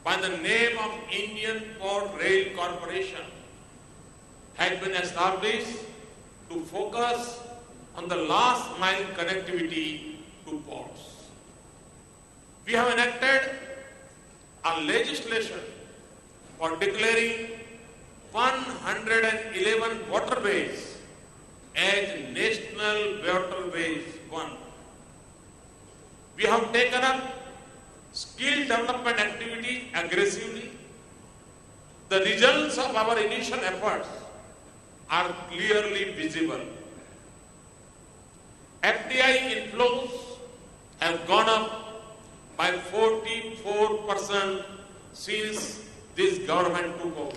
by the name of Indian Port Rail Corporation has been established to focus on the last mile connectivity to ports. We have enacted a legislation for declaring 111 waterways as National Waterways 1. We have taken up skill development activity aggressively. The results of our initial efforts are clearly visible. FDI inflows have gone up by 44% since this government took over.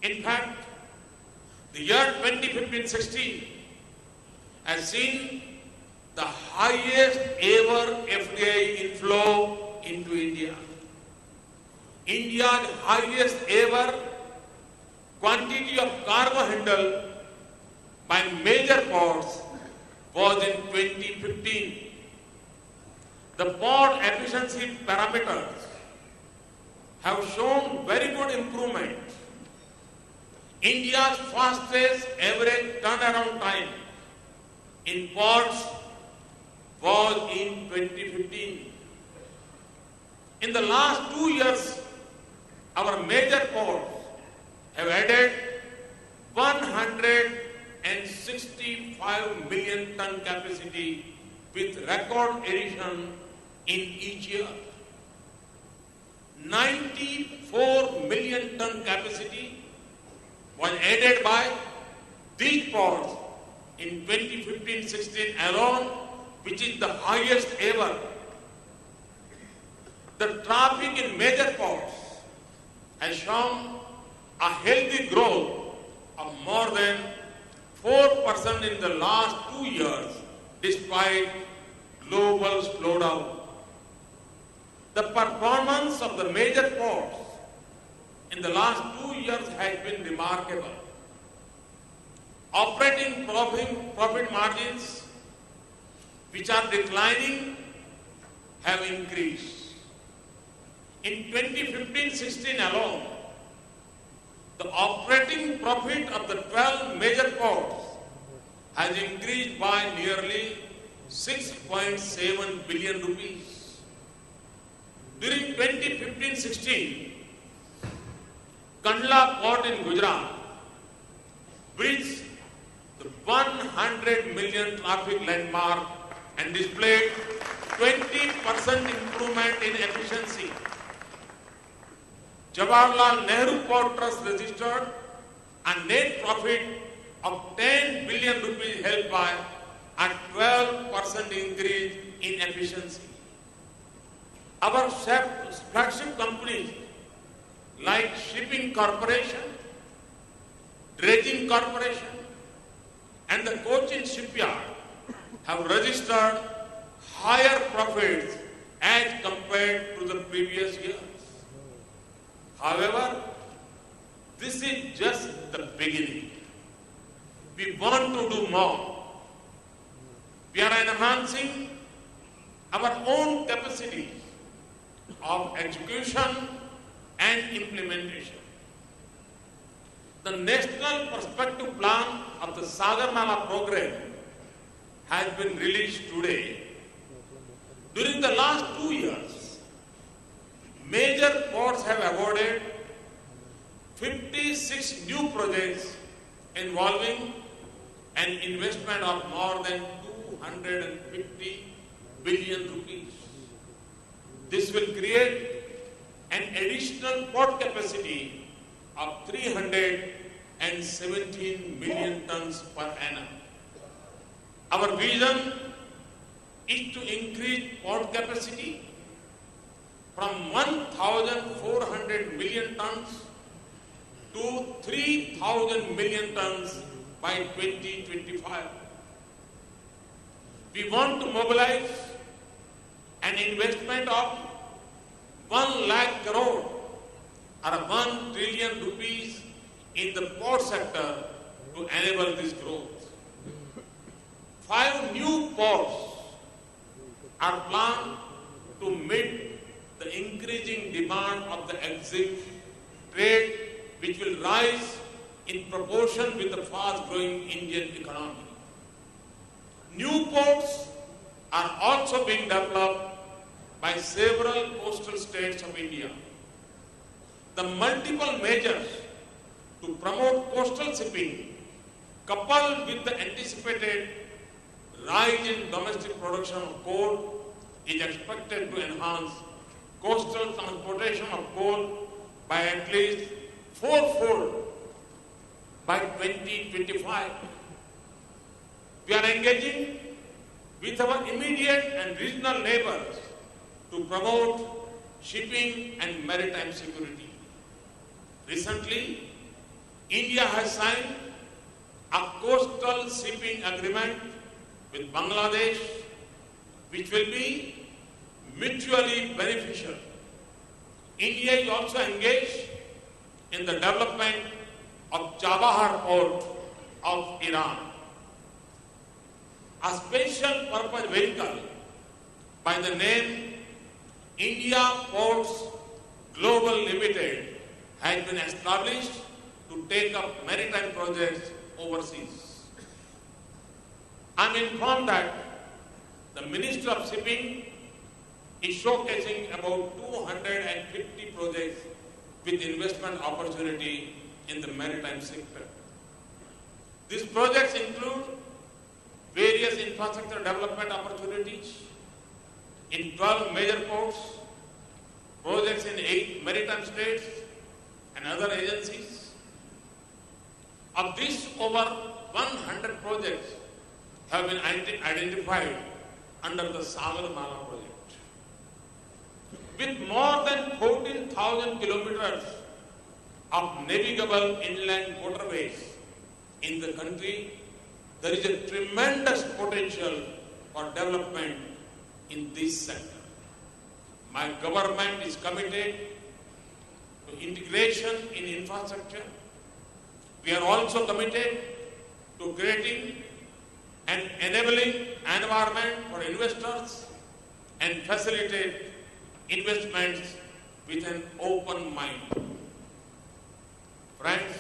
In fact, the year 2015-16 has seen the highest ever FDI inflow into India. India's highest ever quantity of cargo handled by major ports was in 2015. The port efficiency parameters have shown very good improvement. India's fastest average turnaround time in ports was in 2015. In the last 2 years, our major ports have added 165 million ton capacity with record addition in each year. 94 million ton capacity was added by these ports in 2015-16 alone, which is the highest ever. The traffic in major ports has shown a healthy growth of more than 4% in the last 2 years, despite global slowdown. The performance of the major ports in the last 2 years has been remarkable. Operating profit margins, which are declining, have increased. In 2015-16 alone, the operating profit of the 12 major ports has increased by nearly 6.7 billion rupees. During 2015-16, Kandla port in Gujarat reached the 100 million traffic landmark and displayed 20% improvement in efficiency. Jawaharlal Nehru Port Trust registered a net profit of 10 billion rupees, helped by a 12% increase in efficiency. Our flagship companies like Shipping Corporation, Dredging Corporation, and the Cochin Shipyard have registered higher profits as compared to the previous years. However, this is just the beginning. We want to do more. We are enhancing our own capacity of execution and implementation. The National Perspective Plan of the Sagarmala program has been released today. During the last 2 years, major ports have awarded 56 new projects involving an investment of more than 250 billion rupees. This will create an additional port capacity of 317 million tons per annum. Our vision is to increase port capacity from 1,400 million tons to 3,000 million tons by 2025. We want to mobilize an investment of 1 lakh crore or 1 trillion rupees in the port sector to enable this growth. 5 new ports are planned to meet the increasing demand of the exit trade, which will rise in proportion with the fast-growing Indian economy. New ports are also being developed by several coastal states of India. The multiple measures to promote coastal shipping, coupled with the anticipated rise in domestic production of coal, is expected to enhance coastal transportation of coal by at least 4-fold by 2025. We are engaging with our immediate and regional neighbors to promote shipping and maritime security. Recently, India has signed a coastal shipping agreement with Bangladesh, which will be mutually beneficial. India is also engaged in the development of Chabahar port of Iran. A special purpose vehicle by the name India Ports Global Limited has been established to take up maritime projects overseas. I am informed that the Minister of Shipping is showcasing about 250 projects with investment opportunity in the maritime sector. These projects include various infrastructure development opportunities in 12 major ports, projects in 8 maritime states and other agencies. Of these, over 100 projects have been identified under the Sahab project. With more than 14,000 kilometers of navigable inland waterways in the country, there is a tremendous potential for development in this sector. My government is committed to integration in infrastructure. We are also committed to creating an enabling environment for investors and facilitate investments with an open mind. Friends,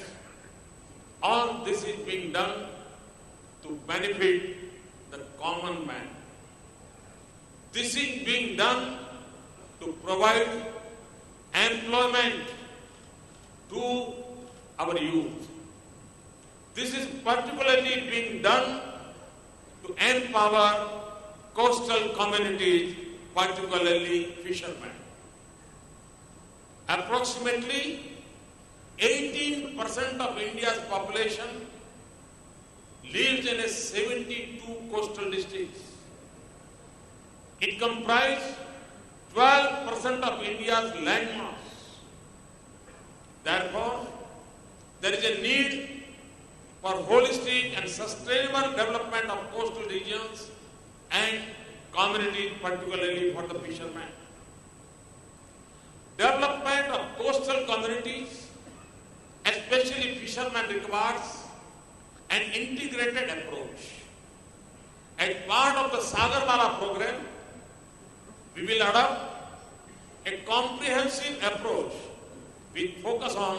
all this is being done to benefit the common man. This is being done to provide employment to our youth. This is particularly being done to empower coastal communities, particularly fishermen. Approximately 18% of India's population lives in 72 coastal districts. It comprises 12% of India's landmass. Therefore, there is a need for holistic and sustainable development of coastal regions and communities, particularly for the fishermen. Development of coastal communities, especially fishermen, requires an integrated approach. As part of the Sagarmala program, we will adopt a comprehensive approach with focus on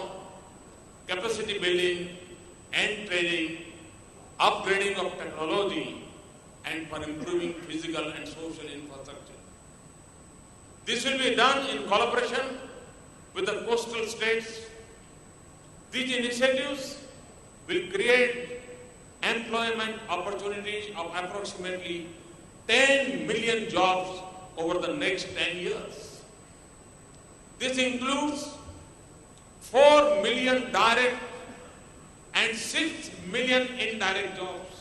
capacity building and training, upgrading of technology, and for improving physical and social infrastructure. This will be done in collaboration with the coastal states. These initiatives will create employment opportunities of approximately 10 million jobs over the next 10 years. This includes 4 million direct and 6 million indirect jobs.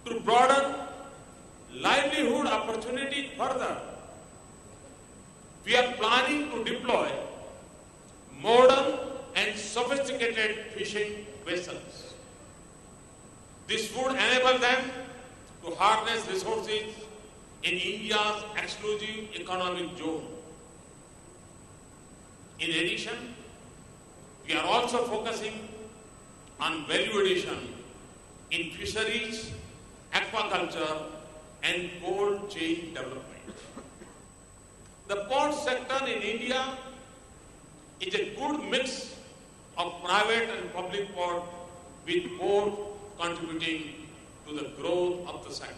To broaden livelihood opportunities further, we are planning to deploy modern and sophisticated fishing vessels. This would enable them to harness resources in India's exclusive economic zone. In addition, we are also focusing on value addition in fisheries, aquaculture, and cold chain development. The port sector in India is a good mix of private and public port, with both contributing to the growth of the sector.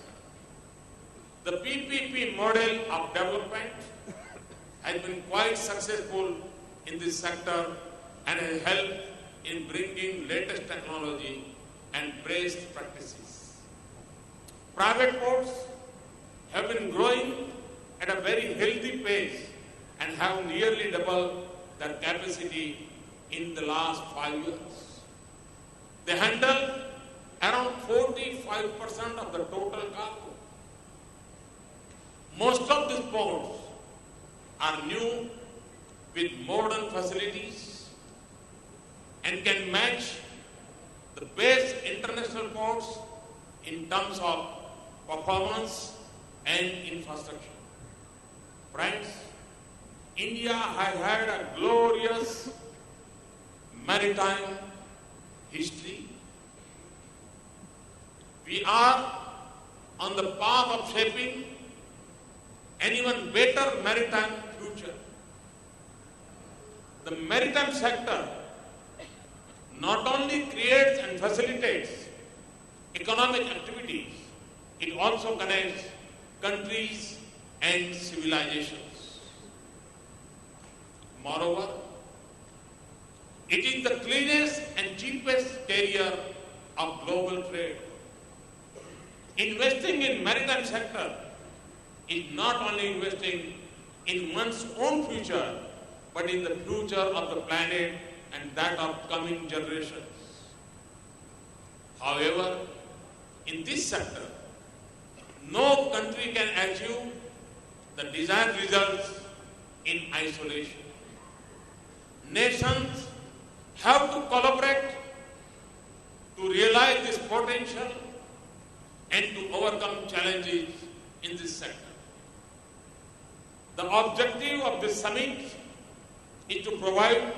The PPP model of development has been quite successful in this sector and has helped in bringing latest technology and best practices. Private ports have been growing at a very healthy pace and have nearly doubled their capacity in the last 5 years. They handle around 45% of the total cargo. Most of these ports are new with modern facilities and can match the best international ports in terms of performance and infrastructure. Friends, India has had a glorious maritime history. We are on the path of shaping an even better maritime future. The maritime sector not only creates and facilitates economic activities, it also connects countries and civilizations. Moreover, it is the cleanest and cheapest carrier of global trade. Investing in maritime sector is not only investing in one's own future, but in the future of the planet and that of coming generations. However, in this sector, no country can achieve the desired results in isolation. Nations have to collaborate to realize this potential and to overcome challenges in this sector. The objective of this summit is to provide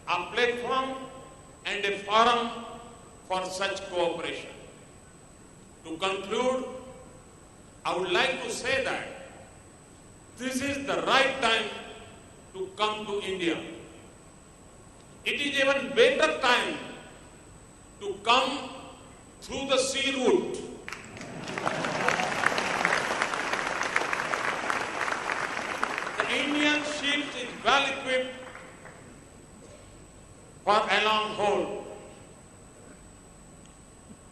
a platform and a forum for such cooperation. To conclude, I would like to say that this is the right time to come to India. It is even better time to come through the sea route. The Indian ship is well equipped for a long haul.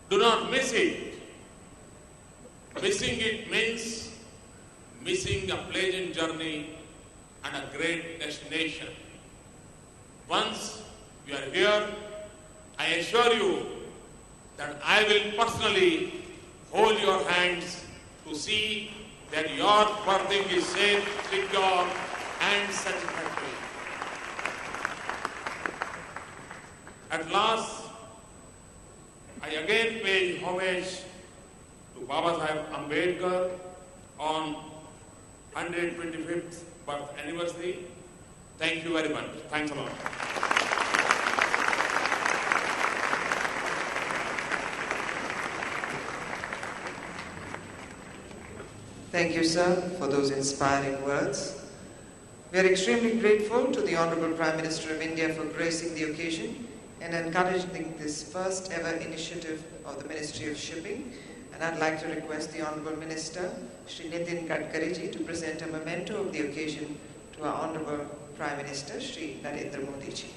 Do not miss it. Missing it means missing a pleasant journey and a great destination. Once you are here, I assure you that I will personally hold your hands to see that your berthing is safe, secure, and satisfactory. At last, I again pay homage to Baba Sahab Ambedkar on 125th birth anniversary. Thank you very much. Thanks a lot. Thank you, sir, for those inspiring words. We are extremely grateful to the Honorable Prime Minister of India for gracing the occasion and encouraging this first ever initiative of the Ministry of Shipping. And I'd like to request the Honorable Minister, Shri Nitin Gadkari ji, to present a memento of the occasion to our Honorable Prime Minister, Shri Narendra Modi ji.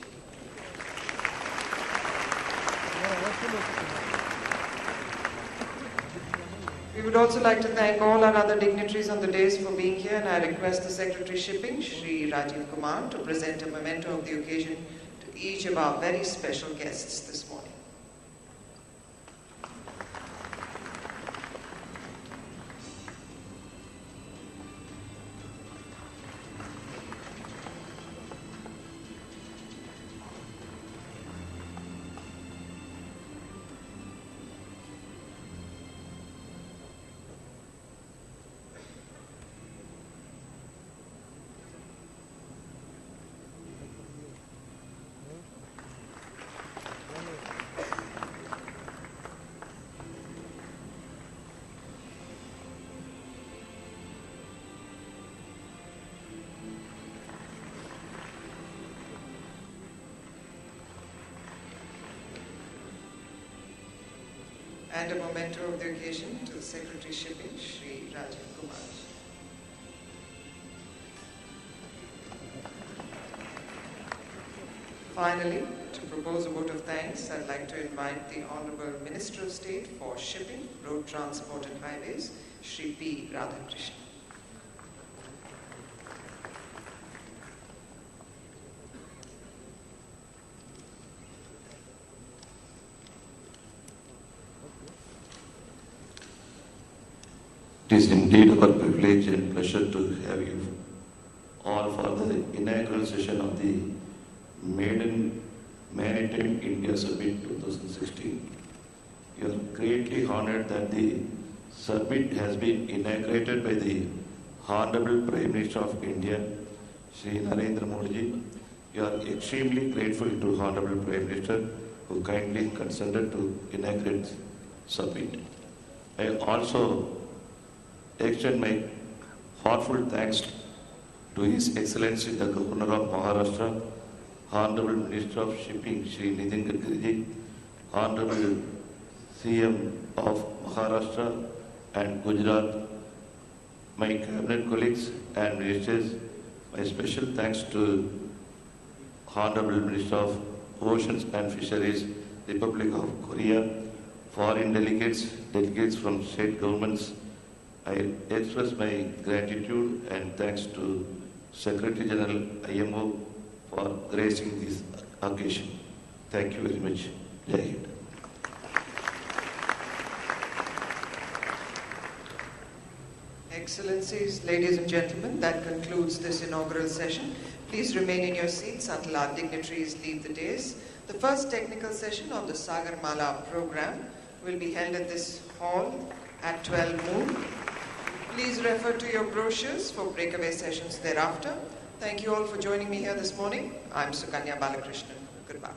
We would also like to thank all our other dignitaries on the dais for being here, and I request the Secretary Shipping, Shri Rajiv Kumar, to present a memento of the occasion to each of our very special guests this morning. And a memento of the occasion to the Secretary Shipping, Shri Rajiv Kumar. Finally, to propose a vote of thanks, I'd like to invite the Honorable Minister of State for Shipping, Road Transport and Highways, Shri P. Radhakrishnan. It is indeed our privilege and pleasure to have you all for the inaugural session of the Maritime India Summit 2016. We are greatly honored that the summit has been inaugurated by the Honorable Prime Minister of India, Shri Narendra Modi. We are extremely grateful to Honorable Prime Minister who kindly consented to inaugurate the summit. I also extend my heartfelt thanks to His Excellency the Governor of Maharashtra, Honorable Minister of Shipping Shri Nitin Gadkari, my cabinet colleagues and ministers, my special thanks to Honorable Minister of Oceans and Fisheries, Republic of Korea, foreign delegates from state governments. I express my gratitude and thanks to Secretary General IMO for gracing this occasion. Thank you very much. Jai Hind. Excellencies, ladies and gentlemen, that concludes this inaugural session. Please remain in your seats until our dignitaries leave the dais. The first technical session on the Sagarmala program will be held at this hall at 12 noon. Please refer to your brochures for breakaway sessions thereafter. Thank you all for joining me here this morning. I'm Sukanya Balakrishnan. Goodbye.